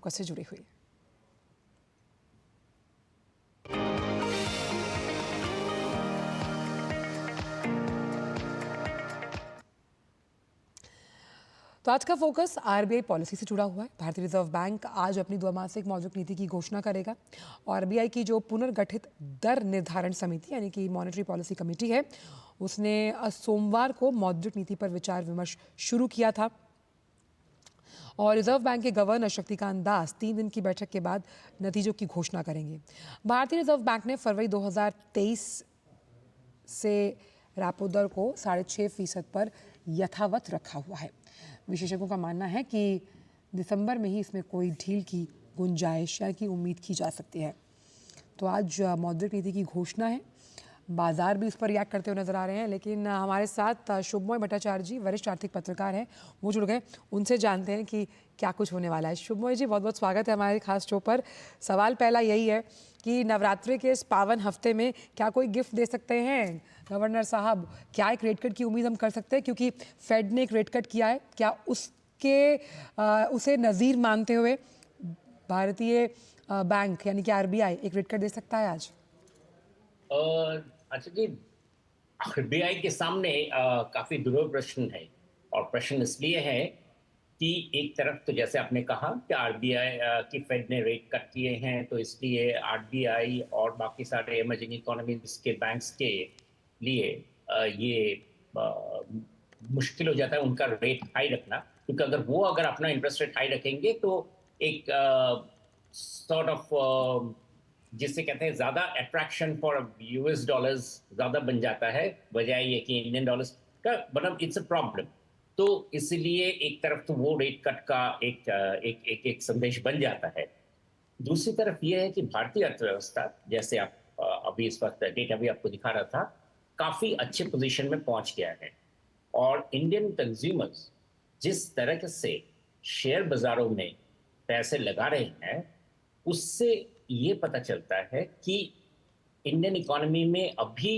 Focus से जुड़ी हुई। तो आज का फोकस आरबीआई पॉलिसी से जुड़ा हुआ है। भारतीय रिजर्व बैंक आज अपनी द्विमासिक मौद्रिक नीति की घोषणा करेगा। आरबीआई की जो पुनर्गठित दर निर्धारण समिति यानी कि मॉनेटरी पॉलिसी कमेटी है, उसने सोमवार को मौद्रिक नीति पर विचार विमर्श शुरू किया था और रिजर्व बैंक के गवर्नर शक्तिकांत दास 3 दिन की बैठक के बाद नतीजों की घोषणा करेंगे। भारतीय रिजर्व बैंक ने फरवरी 2023 से रेपो दर को 6.5% पर यथावत रखा हुआ है। विशेषज्ञों का मानना है कि दिसंबर में ही इसमें कोई ढील की गुंजाइश या की उम्मीद की जा सकती है। तो आज मौद्रिक नीति की घोषणा है, बाजार भी इस पर रिएक्ट करते हुए नजर आ रहे हैं। लेकिन हमारे साथ शुभमोय भट्टाचार्य जी वरिष्ठ आर्थिक पत्रकार हैं, वो जुड़ गए। उनसे जानते हैं कि क्या कुछ होने वाला है। शुभमोय जी, बहुत बहुत स्वागत है हमारे खास शो पर। सवाल पहला यही है कि नवरात्रि के इस पावन हफ्ते में क्या कोई गिफ्ट दे सकते हैं गवर्नर साहब? क्या एक रेट कट की उम्मीद हम कर सकते हैं, क्योंकि फेड ने एक रेट कट किया है? क्या उसे नज़ीर मानते हुए भारतीय बैंक यानी कि आरबीआई एक रेट कट दे सकता है आज? अच्छा जी, आरबीआई के सामने काफी दुर्लभ प्रश्न है। और प्रश्न इसलिए है कि एक तरफ तो जैसे आपने कहा कि आरबीआई की फेड ने रेट कट किए हैं, तो इसलिए आरबीआई और बाकी सारे इमर्जिंग इकोनॉमीज के बैंक्स के लिए ये मुश्किल हो जाता है उनका रेट हाई रखना। क्योंकि अगर अपना इंटरेस्ट रेट हाई रखेंगे तो एक सॉर्ट ऑफ जिसे कहते हैं ज्यादा अट्रैक्शन फॉर यूएस डॉलर्स ज्यादा बन जाता है, बजाय ये कि इंडियन डॉलर्स का, मतलब इट्स अ प्रॉब्लम। तो इसलिए एक तरफ तो वो रेट कट का एक संदेश बन जाता है। दूसरी तरफ ये है कि भारतीय अर्थव्यवस्था, जैसे आप अभी इस वक्त डेटा भी आपको दिखा रहा था, काफी अच्छे पोजीशन में पहुंच गया है। और इंडियन कंज्यूमर्स जिस तरह से शेयर बाजारों में पैसे लगा रहे हैं, उससे ये पता चलता है कि इंडियन इकोनॉमी में अभी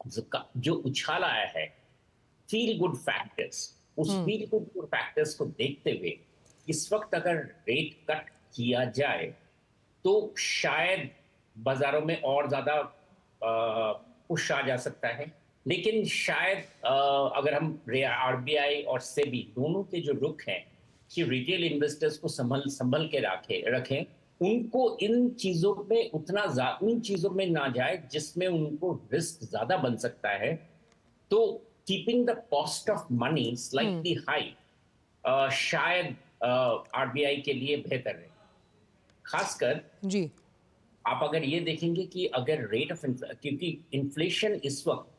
जो उछाल आया है, फील गुड फैक्टर्स, उस फील गुड फैक्टर्स को देखते हुए इस वक्त अगर रेट कट किया जाए तो शायद बाजारों में और ज्यादा पुश आ जा सकता है। लेकिन शायद अगर हम आरबीआई और सेबी दोनों के जो रुख हैं कि रिटेल इन्वेस्टर्स को संभल संभल के रखें, उनको इन चीजों में उन चीजों में ना जाए जिसमें उनको रिस्क ज्यादा बन सकता है। तो keeping the cost of money slightly high शायद आरबीआई के लिए बेहतर है। खासकर जी। आप अगर ये देखेंगे कि अगर क्योंकि इन्फ्लेशन इस वक्त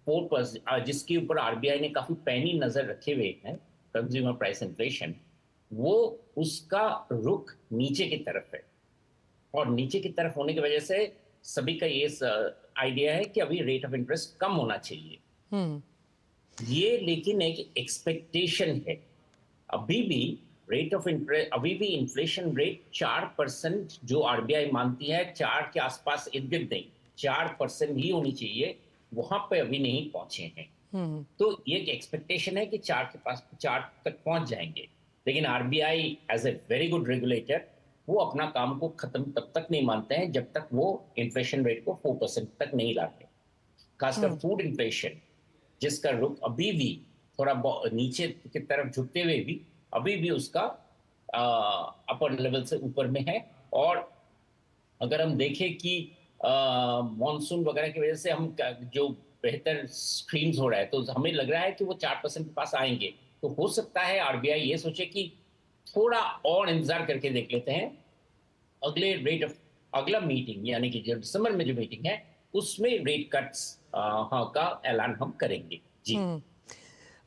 4%, जिसके ऊपर आरबीआई ने काफी पैनी नजर रखे हुए हैं, कंज्यूमर प्राइस इन्फ्लेशन, वो उसका रुख नीचे की तरफ है। और नीचे की तरफ होने की वजह से सभी का ये आइडिया है कि अभी रेट ऑफ इंटरेस्ट कम होना चाहिए। ये लेकिन एक एक्सपेक्टेशन है। अभी भी अभी भी इन्फ्लेशन रेट 4% जो आरबीआई मानती है, 4 के आसपास इर्द गिर्द नहीं, 4% ही होनी चाहिए, वहां पे अभी नहीं पहुंचे हैं। तो ये एक एक्सपेक्टेशन है कि 4 तक पहुंच जाएंगे। लेकिन RBI as a very good regulator, वो अपना काम को खत्म तब तक नहीं मानते हैं जब तक वो इन्फ्लेशन रेट को 4% तक नहीं लाते। खासकर फूड इन्फ्लेशन, जिसका रुख अभी भी थोड़ा नीचे की तरफ झुकते हुए भी अभी भी उसका अपर लेवल से ऊपर में है। और अगर हम देखें कि मॉनसून वगैरह की वजह से हम जो बेहतर स्ट्रीम्स हो रहा है, तो हमें लग रहा है कि वो 4% के पास आएंगे। तो हो सकता है आरबीआई ये सोचे कि थोड़ा और इंतजार करके देख लेते हैं, अगला मीटिंग यानी कि जो दिसंबर में जो मीटिंग है उसमें रेट कट्स का ऐलान हम करेंगे। जी।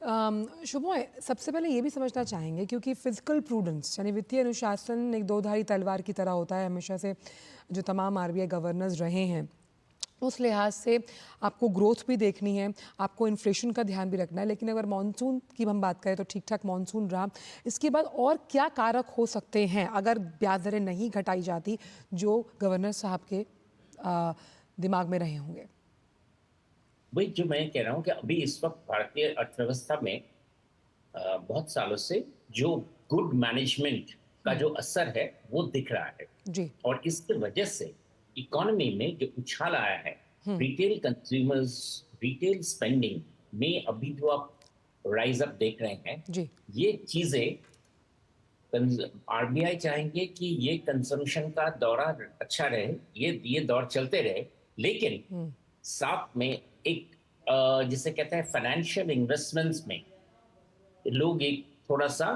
शुभमोय, सबसे पहले ये भी समझना चाहेंगे, क्योंकि फिजिकल प्रूडेंस यानी वित्तीय अनुशासन एक दोधारी तलवार की तरह होता है हमेशा से, जो तमाम आरबीआई गवर्नर्स रहे हैं। उस लिहाज से आपको ग्रोथ भी देखनी है, आपको इन्फ्लेशन का ध्यान भी रखना है। लेकिन अगर मानसून की हम बात करें तो ठीक ठाक मानसून रहा, इसके बाद और क्या कारक हो सकते हैं अगर ब्याज दरें नहीं घटाई जाती, जो गवर्नर साहब के दिमाग में रहे होंगे? वही जो मैं कह रहा हूँ कि अभी इस वक्त भारतीय अर्थव्यवस्था में बहुत सालों से जो गुड मैनेजमेंट का जो असर है वो दिख रहा है। जी। और इसकी वजह से इकोनॉमी में जो उछाल आया है, रिटेल कंज्यूमर्स, रिटेल स्पेंडिंग में अभी जो आप राइज अप देख रहे हैं, जी। ये चीजें आरबीआई चाहेंगे कि ये कंजम्पशन का दौरा अच्छा रहे, ये दौर चलते रहे, लेकिन साथ में एक जिसे कहते हैं फाइनेंशियल इन्वेस्टमेंट्स में लोग एक थोड़ा सा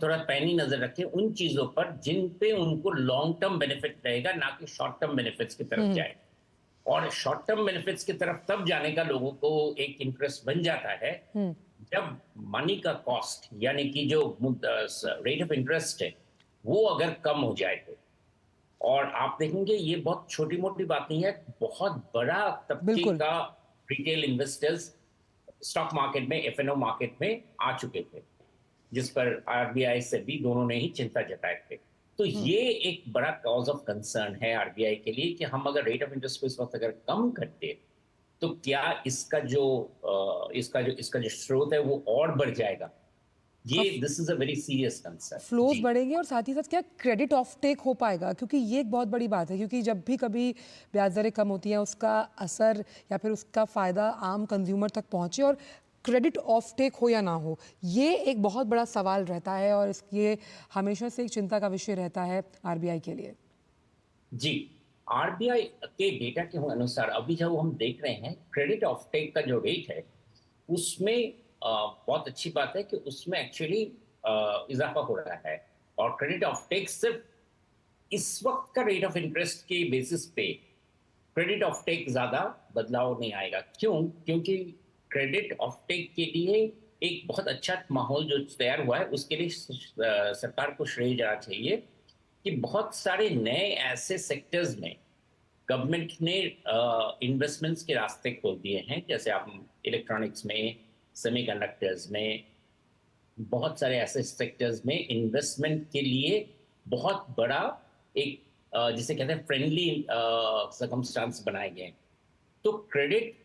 थोड़ा पैनी नजर रखें उन चीजों पर जिन पे उनको लॉन्ग टर्म बेनिफिट रहेगा, ना कि शॉर्ट टर्म बेनिफिट्स की तरफ जाए। और शॉर्ट टर्म बेनिफिट्स की तरफ तब जाने का लोगों को एक इंटरेस्ट बन जाता है जब मनी का कॉस्ट यानी कि जो रेट ऑफ इंटरेस्ट है वो अगर कम हो जाए तो। और आप देखेंगे ये बहुत छोटी मोटी बात नहीं है, बहुत बड़ा तबके बिल्कुल। का रिटेल इन्वेस्टर्स स्टॉक मार्केट में, एफएनओ मार्केट में आ चुके थे, जिस पर आरबीआई से भी दोनों ने ही चिंता जताए थे। तो ये एक बड़ा कॉज ऑफ कंसर्न है आरबीआई के लिए कि हम अगर रेट ऑफ इंटरेस्ट को इस वक्त अगर कम करते तो क्या इसका जो स्रोत है वो और बढ़ जाएगा। ये this is a very serious concern. Flows बढ़ेंगे और साथ ही साथ क्या क्रेडिट ऑफ टेक हो पाएगा, क्योंकि ये एक बहुत बड़ी बात है, क्योंकि जब भी कभी ब्याज दरें कम होती हैं उसका असर या फिर उसका फ़ायदा आम कंज्यूमर तक पहुंचे, और क्रेडिट ऑफ टेक हो या ना हो, ये एक बहुत बड़ा सवाल रहता है और ये हमेशा से एक चिंता का विषय रहता है आरबीआई के लिए। जी, आरबीआई के डेटा के अनुसार अभी जब हम देख रहे हैं क्रेडिट ऑफ टेक का जो रेट है उसमें बहुत अच्छी बात है कि उसमें एक्चुअली इजाफा हो रहा है। और क्रेडिट ऑफ टेक सिर्फ इस वक्त का रेट ऑफ इंटरेस्ट के बेसिस पे क्रेडिट ऑफ टेक ज्यादा बदलाव नहीं आएगा। क्यों? क्योंकि क्रेडिट ऑफ टेक के लिए एक बहुत अच्छा माहौल जो तैयार हुआ है, उसके लिए सरकार को श्रेय जाना चाहिए कि बहुत सारे नए ऐसे सेक्टर्स में गवर्नमेंट ने इन्वेस्टमेंट्स के रास्ते खोल दिए हैं। जैसे आप इलेक्ट्रॉनिक्स में, सेमीकंडक्टर्स में, बहुत सारे ऐसे सेक्टर्स में इन्वेस्टमेंट के लिए बहुत बड़ा एक जिसे कहते हैं फ्रेंडली सर्कमस्टांस बनाए गए हैं। तो क्रेडिट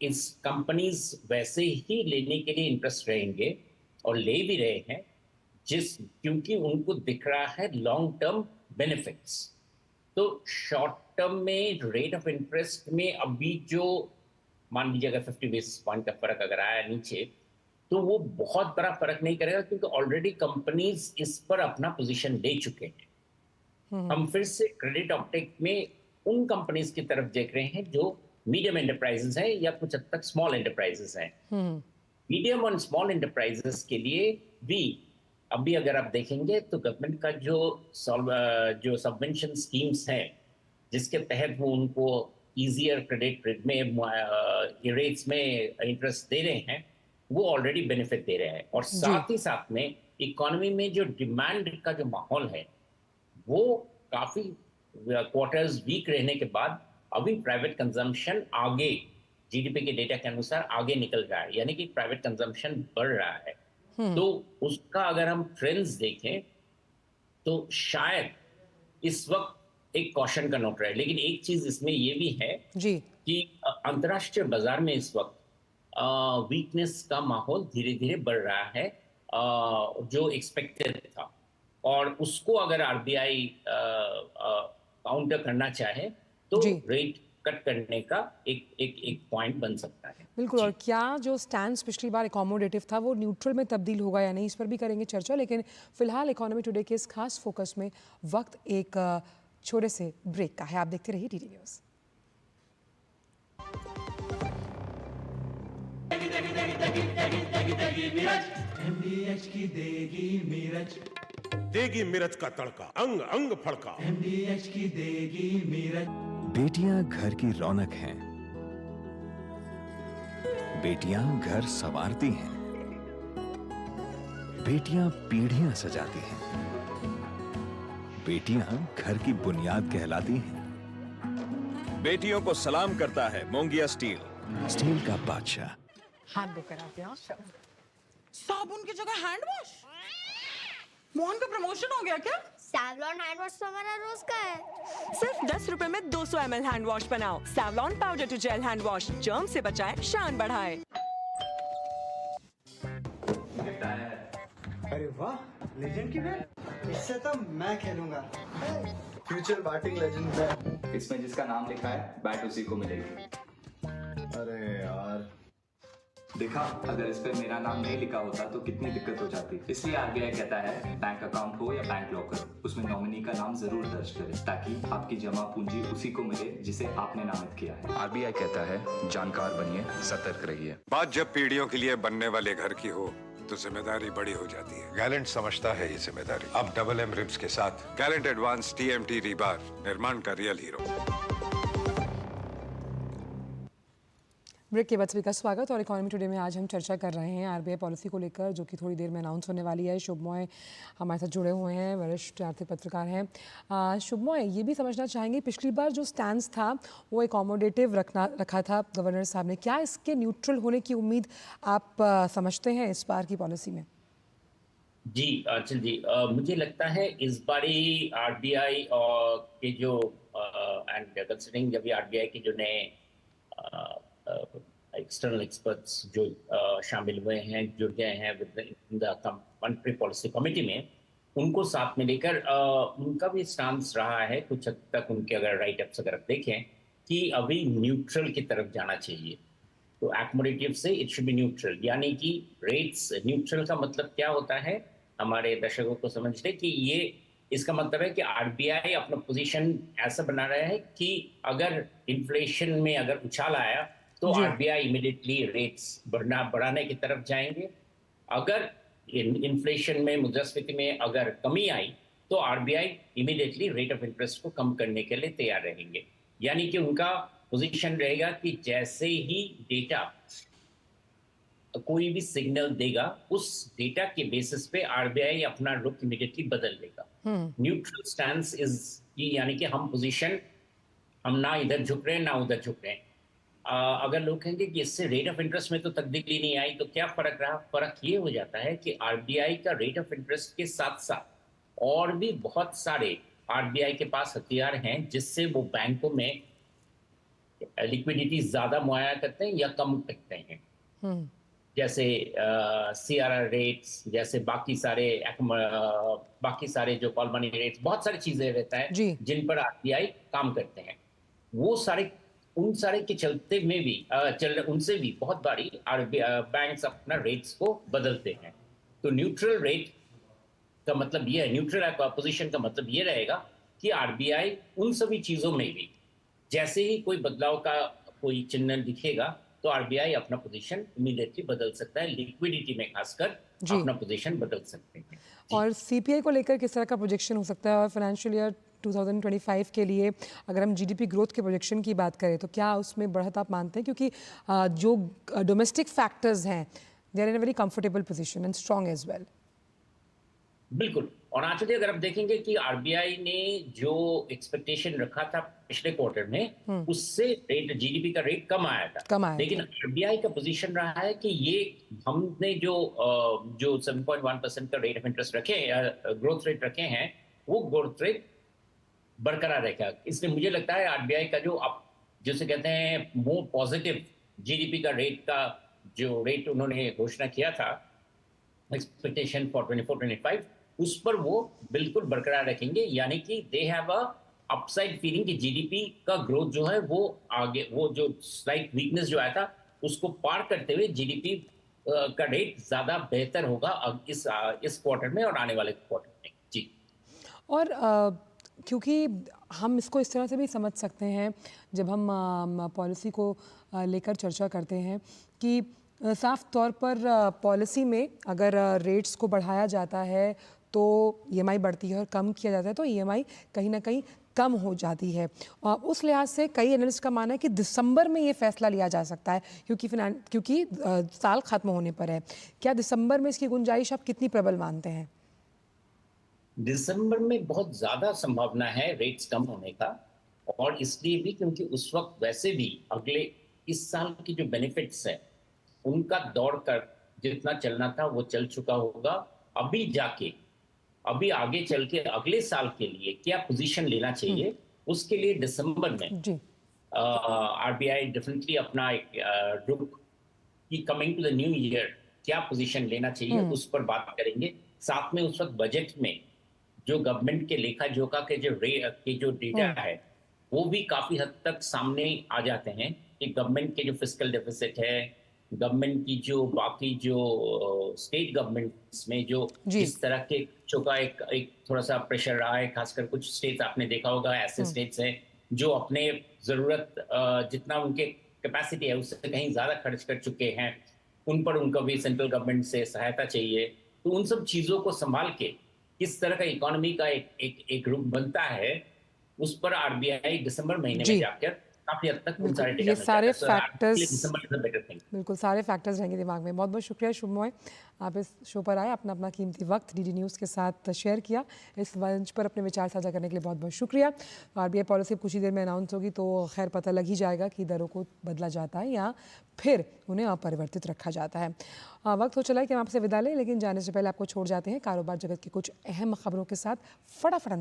इस कंपनीज वैसे ही लेने के लिए इंटरेस्ट रहेंगे और ले भी रहे हैं, क्योंकि उनको दिख रहा है लॉन्ग टर्म बेनिफिट्स। तो शॉर्ट टर्म में रेट ऑफ इंटरेस्ट में अभी जो मान लीजिए अगर 50 बेसिस पॉइंट का फर्क अगर आया नीचे, तो वो बहुत बड़ा फर्क नहीं करेगा, क्योंकि ऑलरेडी कंपनीज इस पर अपना पोजीशन ले चुके हैं। हम फिर से क्रेडिट ऑप्टेक में उन कंपनीज की तरफ देख रहे हैं जो मीडियम एंटरप्राइजेस हैं या कुछ हद तक स्मॉल एंटरप्राइजेस हैं। मीडियम और स्मॉल एंटरप्राइजेस के लिए भी अभी अगर आप देखेंगे तो गवर्नमेंट का जो सबवेंशन स्कीम्स हैं, जिसके तहत वो उनको ईजियर क्रेडिट में रेट्स में इंटरेस्ट दे रहे हैं, वो ऑलरेडी बेनिफिट दे रहे हैं। और साथ ही साथ में इकोनॉमी में जो डिमांड का जो माहौल है वो काफी क्वार्टर्स वीक रहने के बाद अभी प्राइवेट कंजम्पशन आगे जीडीपी के डेटा के अनुसार आगे निकल रहा है, यानी कि प्राइवेट कंजम्पशन बढ़ रहा है। तो उसका अगर हम ट्रेंड्स देखें तो शायद इस वक्त एक कॉशन का नोट रहे। लेकिन एक चीज इसमें ये भी है जी कि अंतर्राष्ट्रीय बाजार में इस वक्त वीकनेस का माहौल धीरे धीरे बढ़ रहा है, जो एक्सपेक्टेड था। और उसको अगर आरबीआई काउंटर करना चाहे तो रेट कट करने का एक पॉइंट बन सकता है। बिल्कुल। और क्या जो स्टैंड पिछली बार अकोमोडेटिव था वो न्यूट्रल में तब्दील होगा या नहीं, इस पर भी करेंगे चर्चा। लेकिन फिलहाल इकोनॉमी टुडे के इस खास फोकस में वक्त एक छोटे से ब्रेक का है। आप देखते रहिए डीडी न्यूज़। MDH की देगी मिर्च, देगी मिर्च का तड़का, अंग अंग फड़का। MDH की देगी मिर्च। बेटियां घर की रौनक हैं, बेटियां घर संवारती हैं, बेटियां पीढ़ियां सजाती हैं, बेटियां घर की बुनियाद कहलाती हैं। बेटियों को सलाम करता है मोंगिया स्टील, स्टील का बादशाह। हाथ धोकर आते हैं। साबुन की जगह हैंड वॉश। मोहन का प्रमोशन हो गया क्या? सैवलॉन हैंड वॉश तो हमारा रोज का है। सिर्फ 10 रुपए में 200 ml हैंड वॉश बनाओ। Savlon powder to gel hand wash, germ से बचाए, शान बढ़ाए। अरे वाह, लेजेंड की बैग। इससे तो मैं खेलूंगा। फ्यूचर बैटिंग लेजेंड मैं। इसमें जिसका नाम लिखा है बैट उसी को मिलेगी। अरे यार, देखा, अगर इस पे मेरा नाम नहीं लिखा होता तो कितनी दिक्कत हो जाती। इसलिए आरबीआई कहता है बैंक अकाउंट हो या बैंक लॉकर, उसमें नॉमिनी का नाम जरूर दर्ज करें ताकि आपकी जमा पूंजी उसी को मिले जिसे आपने नामित किया है। आरबीआई कहता है जानकार बनिए, सतर्क रहिए। बात जब पीढ़ियों के लिए बनने वाले घर की हो तो जिम्मेदारी बड़ी हो जाती है। गैलेंट समझता है ये जिम्मेदारी। अब डबल एम रिब्स के साथ गैलेंट एडवांस टीएमटी रीबार, निर्माण का रियल हीरो। ब्रेक के बाद सभी का स्वागत। और इकोनॉमी टुडे में आज हम चर्चा कर रहे हैं आरबीआई पॉलिसी को लेकर, जो कि थोड़ी देर में अनाउंस होने वाली है। शुभमॉय हमारे साथ जुड़े हुए हैं, वरिष्ठ आर्थिक पत्रकार हैं। शुभमॉय, ये भी समझना चाहेंगे, पिछली बार जो स्टैंड था वो एकोमोडेटिव रखा था गवर्नर साहब ने, क्या इसके न्यूट्रल होने की उम्मीद आप समझते हैं इस बार की पॉलिसी में? जी अंचल जी, मुझे लगता है इस बारी आरबीआई के जो एंड कंसिडरिंग जब आरबीआई के जो नए एक्सटर्नल एक्सपर्ट्स जो शामिल हुए हैं, जुड़ गए हैं with the monetary policy committee में, उनको साथ में लेकर उनका भी स्टांस रहा है कुछ हद तक, उनके अगर राइट अप्स अगर आप देखें, कि अभी न्यूट्रल की तरफ जाना चाहिए। तो एकोमोडेटिव से इट शुड बी न्यूट्रल, यानी कि रेट्स न्यूट्रल का मतलब क्या होता है, हमारे दर्शकों को समझ ले कि ये इसका मतलब है कि आरबीआई अपना पोजीशन ऐसा बना रहा है कि अगर इन्फ्लेशन में अगर उछाल आया तो आरबीआई इमीडिएटली रेट्स बढ़ाने की तरफ जाएंगे। अगर इन्फ्लेशन में, मुद्रास्फीति में अगर कमी आई तो RBI immediately rate of interest को कम करने के लिए तैयार रहेंगे। यानी कि उनका पोजीशन रहेगा कि जैसे ही डेटा कोई भी सिग्नल देगा, उस डेटा के बेसिस पे आरबीआई अपना रुख इमीडिएटली बदल देगा। न्यूट्रल स्टैंस इज, यानी कि हम पोजीशन, हम ना इधर झुक रहे हैं ना उधर झुक रहे हैं। अगर लोग कहेंगे कि इससे रेट ऑफ इंटरेस्ट में तो तब्दीली नहीं आई, तो क्या फर्क रहा? फर्क ये हो जाता है कि आरबीआई का रेट ऑफ इंटरेस्ट के साथ साथ और भी बहुत सारे आरबीआई के पास हथियार हैं जिससे वो बैंकों में लिक्विडिटी ज्यादा मुहैया करते हैं या कम करते हैं। जैसे सीआरआर रेट्स, जैसे बाकी सारे जो कॉल मनी रेट्स, बहुत सारी चीजें रहता है जिन पर आरबीआई काम करते हैं। वो सारे, उन सारे के चलते में भी उनसे भी बहुत बारी बैंक्स अपना रेट्स को बदलते हैं। तो न्यूट्रल रेट का मतलब ये है, न्यूट्रल पोजीशन का मतलब ये रहेगा कि आरबीआई उन सभी चीजों में भी जैसे ही कोई बदलाव का कोई चिन्ह दिखेगा तो आरबीआई अपना पोजीशन इमीडिएटली बदल सकता है। लिक्विडिटी में खासकर अपना पोजीशन बदल सकते हैं। और सीपीआई को लेकर किस तरह का प्रोजेक्शन हो सकता है, और फाइनेंशियल ईयर 2025 के लिए अगर हम जीडीपी ग्रोथ के प्रोजेक्शन की बात करें तो क्या उसमें बढ़त आप मानते हैं? क्योंकि जो डोमेस्टिक फैक्टर्स हैं, they are in a very comfortable position and strong as well. बिल्कुल। और आज अगर आप देखेंगे कि आरबीआई ने जो एक्सपेक्टेशन रखा था पिछले क्वार्टर में, उससे रेट, जीडीपी का रेट कम आया था। लेकिन आरबीआई का पोजीशन रहा है कि ये हमने जो 7.1% का रेट ऑफ इंटरेस्ट रखे, ग्रोथ रेट रखे हैं, वो ग्रोथ रेट बरकरार रहेगा। इसलिए मुझे लगता है आरबीआई का जो जिसे कहते हैं मोर पॉजिटिव जीडीपी का रेट का जो रेट उन्होंने घोषणा किया था, एक्सपेक्टेशन फॉर 24-25, उस पर वो बिल्कुल बरकरार रखेंगे। यानी कि they have a upside feeling कि जीडीपी का ग्रोथ जो है वो आगे, वो जो स्लाइट वीकनेस जो आया था उसको पार करते हुए जीडीपी का रेट ज्यादा बेहतर होगा इस क्वार्टर में और आने वाले क्वार्टर में। जी। और क्योंकि हम इसको इस तरह से भी समझ सकते हैं जब हम पॉलिसी को लेकर चर्चा करते हैं कि साफ तौर पर पॉलिसी में अगर रेट्स को बढ़ाया जाता है तो ईएमआई बढ़ती है, और कम किया जाता है तो ईएमआई कहीं ना कहीं कम हो जाती है। उस लिहाज से कई एनालिस्ट का मानना है कि दिसंबर में ये फैसला लिया जा सकता है, क्योंकि साल खत्म होने पर है। क्या दिसंबर में इसकी गुंजाइश आप कितनी प्रबल मानते हैं? दिसंबर में बहुत ज्यादा संभावना है रेट्स कम होने का, और इसलिए भी क्योंकि उस वक्त वैसे भी अगले इस साल की जो बेनिफिट्स है उनका दौड़ कर जितना चलना था वो चल चुका होगा। अभी आगे चल के अगले साल के लिए क्या पोजीशन लेना चाहिए, उसके लिए दिसंबर में आरबीआई डेफिनेटली अपना एक रुख की coming to the new year क्या पोजीशन लेना चाहिए उस पर बात करेंगे। साथ में उस वक्त बजट में जो गवर्नमेंट के लेखा जोखा के जो डेटा है वो भी काफी हद तक सामने आ जाते हैं कि गवर्नमेंट के जो फिस्कल डेफिसिट है, गवर्नमेंट की जो बाकी जो स्टेट गवर्नमेंट्स में जो इस तरह के का एक थोड़ा सा प्रेशर रहा है, खासकर कुछ स्टेट्स आपने देखा होगा ऐसे स्टेट्स हैं जो अपने जरूरत जितना उनके कैपेसिटी है उससे कहीं ज्यादा खर्च कर चुके हैं, उन पर उनको भी सेंट्रल गवर्नमेंट से सहायता चाहिए। तो उन सब चीजों को संभाल के किस तरह का इकोनॉमी का एक रूप बनता है, उस पर आरबीआई दिसंबर महीने में जाकर काफी हद तक उन सारे ये सारे फैक्टर्स थिंग। बिल्कुल सारे फैक्टर्स रहेंगे दिमाग में। बहुत बहुत शुक्रिया शुभमोय, आप इस शो पर आए, अपना अपना कीमती वक्त डीडी न्यूज़ के साथ शेयर किया, इस मंच पर अपने विचार साझा करने के लिए बहुत बहुत शुक्रिया। आरबीआई पॉलिसी कुछ ही देर में अनाउंस होगी तो खैर पता लग ही जाएगा कि दरों को बदला जाता है या फिर उन्हें अपरिवर्तित रखा जाता है। वक्त हो चला है कि हम आपसे विदा लें, लेकिन जाने से पहले आपको छोड़ जाते हैं कारोबार जगत की कुछ अहम खबरों के साथ। फटाफट